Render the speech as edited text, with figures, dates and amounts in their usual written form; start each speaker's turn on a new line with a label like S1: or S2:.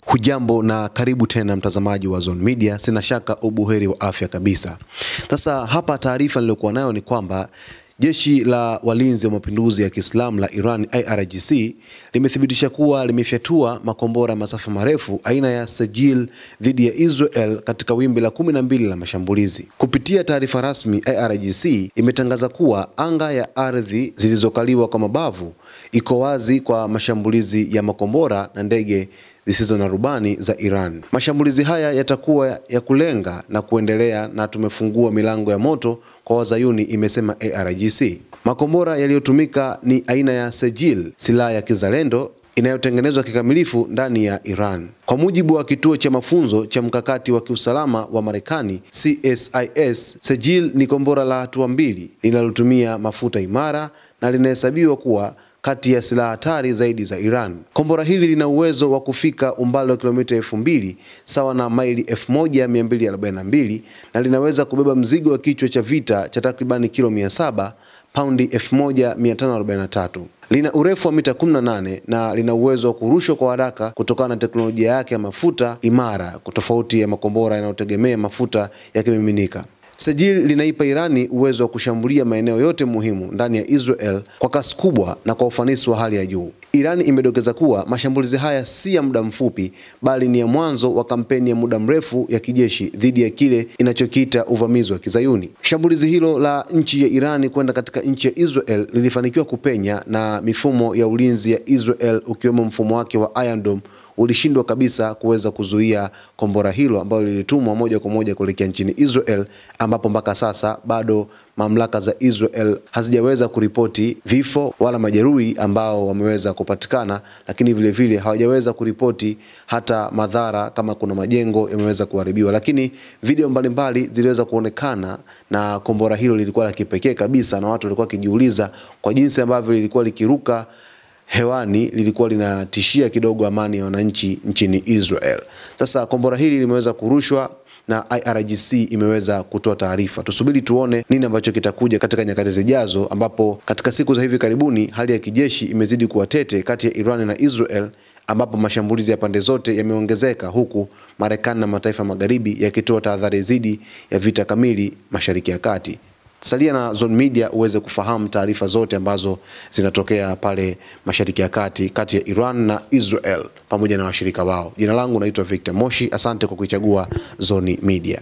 S1: Hujambo na karibu tena mtazamaji wa Zone Media. Sina shaka ubuheri wa afya kabisa. Sasa hapa taarifa niliyokuwa nayo ni kwamba Jeshi la Walinzi wa Mapinduzi ya Kiislamu la Iran IRGC limethibitisha kuwa limefyatua makombora masafa marefu aina ya Sajil dhidi ya Israel katika wimbi la 12 la mashambulizi. Kupitia taarifa rasmi, IRGC imetangaza kuwa anga ya ardhi zilizokaliwa kwa mabavu iko wazi kwa mashambulizi ya makombora na ndege zisizo na rubani za Iran. Mashambulizi haya yatakuwa ya kulenga na kuendelea, na tumefungua milango ya moto kwa Wazayuni, imesema IRGC. Makombora yaliyotumika ni aina ya Sajil, silaha ya kizalendo inayotengenezwa kikamilifu ndani ya Iran. Kwa mujibu wa kituo cha mafunzo cha mkakati wa kiusalama wa Marekani CSIS, Sajil ni kombora la hatua mbili linalotumia mafuta imara na linahesabiwa kuwa kati ya silaha hatari zaidi za Iran. Kombora hili lina uwezo wa kufika umbali wa kilomita 2000 sawa na maili 1242 na linaweza kubeba mzigo wa kichwa cha vita cha takribani kilo 700, paundi 1543. Lina urefu wa mita 18 na lina uwezo wa kurushwa kwa haraka kutokana na teknolojia yake ya mafuta imara, tofauti ya makombora yanayotegemea mafuta ya kimiminika. Sajil linaipa Irani uwezo wa kushambulia maeneo yote muhimu ndani ya Israel kwa kasi kubwa na kwa ufanisi wa hali ya juu. Irani imedokeza kuwa mashambulizi haya si ya muda mfupi, bali ni ya mwanzo wa kampeni ya muda mrefu ya kijeshi dhidi ya kile inachokiita uvamizi wa Kizayuni. Shambulizi hilo la nchi ya Irani kwenda katika nchi ya Israel lilifanikiwa kupenya, na mifumo ya ulinzi ya Israel ukiwemo mfumo wake wa Iron Dome ulishindwa kabisa kuweza kuzuia kombora hilo ambalo lilitumwa moja kwa moja kuelekea nchini Israel, ambapo mpaka sasa bado mamlaka za Israel hazijaweza kuripoti vifo wala majeruhi ambao wameweza kupatikana, lakini vile vile hawajaweza kuripoti hata madhara kama kuna majengo yameweza kuharibiwa. Lakini video mbalimbali ziliweza kuonekana na kombora hilo lilikuwa la kipekee kabisa, na watu walikuwa wakijiuliza kwa jinsi ambavyo lilikuwa likiruka hewani, lilikuwa linatishia kidogo amani ya wananchi nchini Israel. Sasa kombora hili limeweza kurushwa na IRGC imeweza kutoa taarifa. Tusubiri tuone nini ambacho kitakuja katika nyakati zijazo, ambapo katika siku za hivi karibuni hali ya kijeshi imezidi kuwa tete kati ya Iran na Israel, ambapo mashambulizi ya pande zote yameongezeka, huku Marekani na mataifa magharibi yakitoa tahadhari dhidi ya vita kamili Mashariki ya Kati. Salia na Zone Media uweze kufahamu taarifa zote ambazo zinatokea pale Mashariki ya Kati kati ya Iran na Israel pamoja na washirika wao. Jina langu naitwa Victor Moshi. Asante kwa kuichagua Zone Media.